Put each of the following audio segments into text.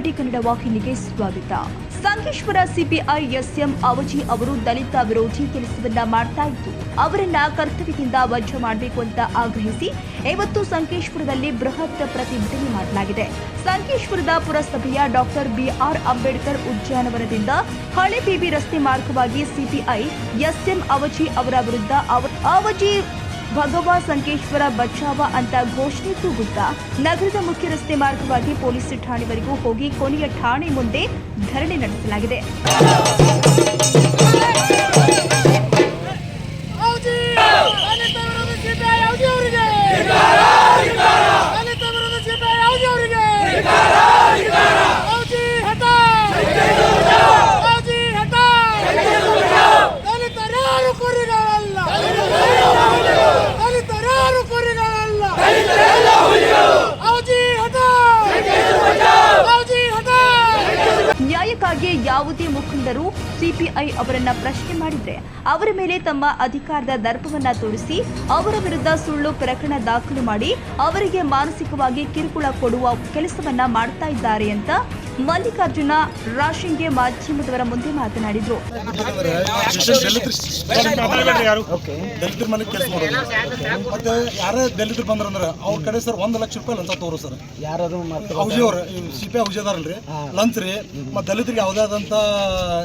TV20 Kannada ವಾಹಿನಿಗೆ ಸ್ವಾಗತ. Sankeshwar CPI S M ಅವಜಿ ಅವರು ದಲಿತ ವಿರೋಧಿ ಕೆಲಸವನ್ನ ಮಾಡ್ತಾ ಇದ್ದು ಅವರನ್ನ ಕರ್ತವ್ಯದಿಂದ ವಜಾ ಮಾಡಬೇಕು ಅಂತ ಆಗ್ರಹಿಸಿ ಇವತ್ತು ಸಂಕೇಶ್ವರದಲ್ಲಿ ಬೃಹತ್ ಪ್ರತಿಭಟನೆ ಮಾಡಲಾಗಿದೆ. ಸಂಕೇಶ್ವರದ ಪುರಸಭೆಯ ಡಾಕ್ಟರ್ BR ಅಂಬೇಡ್ಕರ್ ಉದ್ಯಾನವನದಿಂದ ಹಳೆ ಪಿಬಿ ರಸ್ತೆ ಮಾರ್ಗವಾಗಿ ಸಿಪಿಐ ಎಸ್ಎಂ ಅವಜಿ ಅವರ ವಿರುದ್ಧ ಅವಜಿ ಭಗವಾ ಸಂಕೇಶ್ವರ ಬಚಾವ ಅಂತ ಘೋಷಣೆ ಕೂಗುತ್ತಾ ನಗರದ ಮುಖ್ಯ ರಸ್ತೆ ಮಾರ್ಗವಾಗಿ ಪೊಲೀಸ್ ಠಾಣೆವರೆಗೂ ಹೋಗಿ ಕೊನೆಯ ಠಾಣೆ ಮುಂದೆ ಧರಣಿ ನಡೆಸಲಾಗಿದೆ. ನ್ಯಾಯಕ್ಕಾಗಿ ಯಾವುದೇ ಮುಖಂಡರು ಸಿಪಿಐ ಅವರನ್ನ ಪ್ರಶ್ನೆ ಮಾಡಿದ್ರೆ ಅವರ ಮೇಲೆ ತಮ್ಮ ಅಧಿಕಾರದ ದರ್ಪವನ್ನ ತೋರಿಸಿ ಅವರ ವಿರುದ್ಧ ಸುಳ್ಳು ಪ್ರಕರಣ ದಾಖಲು ಮಾಡಿ ಅವರಿಗೆ ಮಾನಸಿಕವಾಗಿ ಕಿರುಕುಳ ಕೊಡುವ ಕೆಲಸವನ್ನ ಮಾಡ್ತಾ ಇದ್ದಾರೆ ಅಂತ ಮಲ್ಲಿಕಾರ್ಜುನ ರಾಶಿಂಗೆ ಮಾಧ್ಯಮದವರ ಮುಂದೆ ಮಾತನಾಡಿದರು. ದಲಿತರ ಮನೆ ಕೆಲಸ ಮಾಡೋದು ಮತ್ತೆ ಯಾರೇ ದಲಿತರು ಬಂದ್ರಂದ್ರೆ ಅವ್ರ ಕಡೆ ಸರ್ 1 ಲಕ್ಷ ರೂಪಾಯಿ ಲಂಚ ತಗೋರು ಸರ್. ಯಾರು ಔಜಿ ಅವ್ರ ಸಿಪಿಐ ಔಜಿದಾರಲ್ರಿ ಲಂಚ್ ರೀ. ಮತ್ತೆ ದಲಿತರಿಗೆ ಯಾವುದಾದಂತ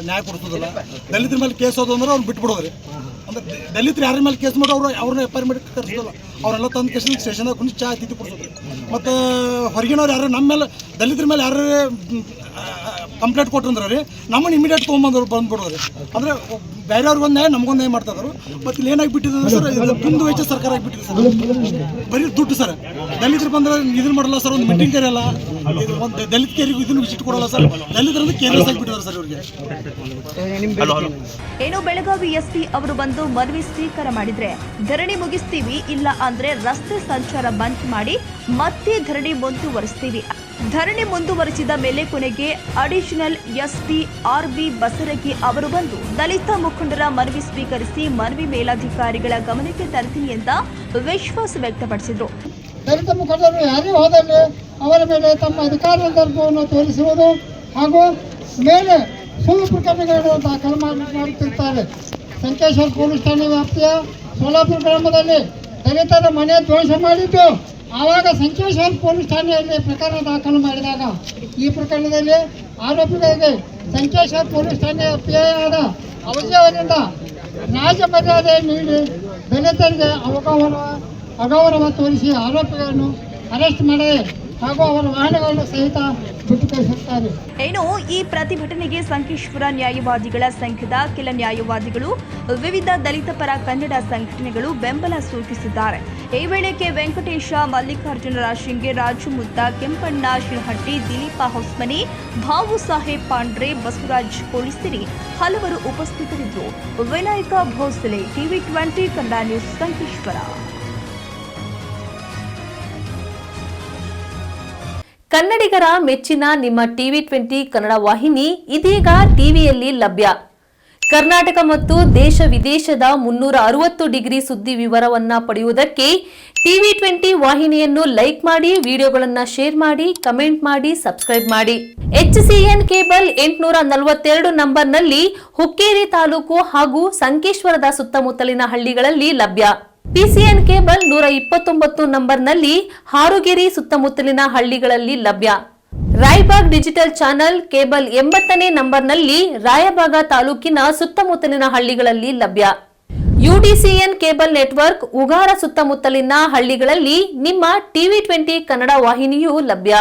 ನ್ಯಾಯ ಕೊಡ್ತದಲ್ಲ, ದಲಿತರ ಮೇಲೆ ಕೇಸ್ ಹೋದ ಅಂದ್ರೆ ಅವ್ರು ಬಿಟ್ಬಿಡೋದ್ರಿ. ಅಂದ್ರೆ ದಲಿತರು ಯಾರ ಮೇಲೆ ಕೇಸ್ ಮಾಡೋ ಅವ್ರನ್ನ ಎಫ್ಐಆರ್ ಮಾಡಿ ಕರ್ಸೋಲ್ಲ, ಅವರೆಲ್ಲ ತಂದು ಕೇಸ್ ಸ್ಟೇಷನ್ದಾಗ ಕುಂದು ಚಾ ತಿದ್ದು ಕೊಡ್ಸೋದ್ರಿ. ಮತ್ತು ಹೊರಗಿನವ್ರು ಯಾರು ನಮ್ಮ ಮೇಲೆ ದಲಿತರ ಮೇಲೆ ಯಾರು ಕಂಪ್ಲೇಂಟ್ ಕೊಟ್ಟಂದ್ರೆ ರೀ ನಮ್ಮನ್ನು ಇಮಿಡಿಯೇಟ್ ಬಂದ್ಬಿಡೋದ್ರಿ. ಅಂದರೆ ಬೇರೆಯವ್ರಿಗೆ ಒಂದು ನ್ಯಾಯ ನಮಗೊಂದು ನ್ಯಾಯ ಮಾಡ್ತಾ ಇದ್ರು. ಮತ್ತು ಇಲ್ಲಿ ಏನಾಗಿ ಬಿಟ್ಟಿದೆ ಸರ್, ಇದು ದುಂದು ವೆಚ್ಚ ಸರ್ಕಾರ ಆಗಿಬಿಟ್ಟಿದೆ ಸರ್. ಬರೀ ದುಡ್ಡು ಸರ್. ದಲಿತರು ಬಂದ್ರೆ ಇದನ್ನು ಮಾಡಲ್ಲ ಸರ್, ಒಂದು ಮೀಟಿಂಗ್ ಕರೆಯಲ್ಲ, ಒಂದು ದಲಿತ ಕೇರಿಗೆ ಇದನ್ನು ವಿಸಿಟ್ ಕೊಡಲ್ಲ ಸರ್. ದಲಿತರಂದ್ರೆ ಕೇರ್ಲೆಸ್ ಆಗಿಬಿಟ್ಟಿದ್ದಾರೆ ಸರ್ ಇವ್ರಿಗೆ. ಏನು ಬೆಳಗಾವಿ ಎಸ್ಪಿ ಅವರು ಬಂದು ಮನವಿ ಸ್ವೀಕಾರ ಮಾಡಿದ್ರೆ ಧರಣಿ ಮುಗಿಸ್ತೀವಿ, ಇಲ್ಲ ಅಂದ್ರೆ ರಸ್ತೆ ಸಂಚಾರ ಬಂದ್ ಮಾಡಿ ಮತ್ತೆ ಧರಣಿ ಮುಂದುವರಿಸ್ತೀವಿ. ಧರಣಿ ಮುಂದುವರಿಸಿದ ಮೇಲೆ ಕೊನೆಗೆ ಅಡಿಷನಲ್ ಎಸ್ಪಿ RB ಬಸರಗಿ ಅವರು ಬಂದು ದಲಿತ ಮುಖಂಡರ ಮನವಿ ಸ್ವೀಕರಿಸಿ ಮನವಿ ಮೇಲಾಧಿಕಾರಿಗಳ ಗಮನಕ್ಕೆ ತರ್ತೀನಿ ಅಂತ ವಿಶ್ವಾಸ ವ್ಯಕ್ತಪಡಿಸಿದರು. ದಲಿತ ಮುಖಂಡರು ಯಾರೇ ಹೋದಲ್ಲಿ ಅವರ ಮೇಲೆ ತಮ್ಮ ಅಧಿಕಾರದ ದರ್ಪವನ್ನು ತೋರಿಸುವುದು ಹಾಗೂ ಮೇಲೆ ಸುಳ್ಳು ಪ್ರಕರಣಗಳನ್ನು ದಾಖಲು ಮಾಡುತ್ತಿರ್ತಾರೆ. ಸಂಕೇಶ್ವರ ಪೊಲೀಸ್ ಠಾಣೆ ವ್ಯಾಪ್ತಿಯ ಸೋಲಾಪುರ ಗ್ರಾಮದಲ್ಲಿ ದಲಿತರ ಮನೆ ಧ್ವಂಸ ಮಾಡಿದ್ದು ಆವಾಗ ಸಂಕೇಶ್ವರ ಪೊಲೀಸ್ ಠಾಣೆಯಲ್ಲಿ ಪ್ರಕರಣ ದಾಖಲು ಮಾಡಿದಾಗ ಈ ಪ್ರಕರಣದಲ್ಲಿ ಆರೋಪಿಗಳಿಗೆ ಸಂಕೇಶ್ವರ ಪೊಲೀಸ್ ಠಾಣೆಯ PI ಆದ ಅವಜಿ ಅವರಿಂದ ರಾಜ ಮರ್ಯಾದೆ ನೀಡಿ ದಲಿತರಿಗೆ ಅಗೌರವ ತೋರಿಸಿ ಆರೋಪಿಗಳನ್ನು ಅರೆಸ್ಟ್ ಮಾಡಿದೆ ಹಾಗೂ ಅವರ ವಾಹನಗಳನ್ನು ಸಹಿತ ಬಿಟ್ಟು ಕಳಿಸುತ್ತಾರೆ. ಏನು ಈ ಪ್ರತಿಭಟನೆಗೆ ಸಂಕೇಶ್ವರ ನ್ಯಾಯವಾದಿಗಳ ಸಂಘದ ಕೆಲ ನ್ಯಾಯವಾದಿಗಳು, ವಿವಿಧ ದಲಿತ ಪರ ಕನ್ನಡ ಸಂಘಟನೆಗಳು ಬೆಂಬಲ ಸೂಚಿಸಿದ್ದಾರೆ. ಈ ವೇಳೆ ಕೆ ವೆಂಕಟೇಶ, ಮಲ್ಲಿಕಾರ್ಜುನ ರಾಶಿಂಗೆ, ರಾಜು ಮುದ್ದ, ಕೆಂಪಣ್ಣ ಶಿರಹಟ್ಟಿ, ದಿಲೀಪ ಹೊಸ್ಮನಿ, ಭಾವು ಸಾಹೇಬ್ ಪಾಂಡ್ರೆ, ಬಸವರಾಜ್ ಪೊಲೀಸರಿ ಹಲವರು ಉಪಸ್ಥಿತರಿದ್ದರು. Vinayaka Bhosale, TV20 Kannada news, Sankeshwar. ಕನ್ನಡಿಗರ ಮೆಚ್ಚಿನ ನಿಮ್ಮ TV20 ಕನ್ನಡ ವಾಹಿನಿ ಇದೀಗ ಟಿವಿಯಲ್ಲಿ ಲಭ್ಯ. ಕರ್ನಾಟಕ ಮತ್ತು ದೇಶ ವಿದೇಶದ 360 ಡಿಗ್ರಿ ಸುದ್ದಿ ವಿವರವನ್ನ ಪಡೆಯುವುದಕ್ಕೆ TV20 ವಾಹಿನಿಯನ್ನು ಲೈಕ್ ಮಾಡಿ, ವಿಡಿಯೋಗಳನ್ನು ಶೇರ್ ಮಾಡಿ, ಕಮೆಂಟ್ ಮಾಡಿ, ಸಬ್ಸ್ಕ್ರೈಬ್ ಮಾಡಿ. HCN ಕೇಬಲ್ 842 ನಂಬರ್ನಲ್ಲಿ ಹುಕ್ಕೇರಿ ತಾಲೂಕು ಹಾಗೂ ಸಂಕೇಶ್ವರದ ಸುತ್ತಮುತ್ತಲಿನ ಹಳ್ಳಿಗಳಲ್ಲಿ ಲಭ್ಯ. PCN ಕೇಬಲ್ 129 ನಂಬರ್ನಲ್ಲಿ ಹಾರುಗೆರೆ ಸುತ್ತಮುತ್ತಲಿನ ಹಳ್ಳಿಗಳಲ್ಲಿ ಲಭ್ಯ. ರಾಯಬಾಗ್ ಡಿಜಿಟಲ್ ಚಾನೆಲ್ ಕೇಬಲ್ 80ನೇ ನಂಬರ್ನಲ್ಲಿ ರಾಯಬಾಗ ತಾಲೂಕಿನ ಸುತ್ತಮುತ್ತಲಿನ ಹಳ್ಳಿಗಳಲ್ಲಿ ಲಭ್ಯ. UDCN ಕೇಬಲ್ ನೆಟ್ವರ್ಕ್ ಉಗಾರ ಸುತ್ತಮುತ್ತಲಿನ ಹಳ್ಳಿಗಳಲ್ಲಿ ನಿಮ್ಮ TV20 ಕನ್ನಡ ವಾಹಿನಿಯೂ ಲಭ್ಯ.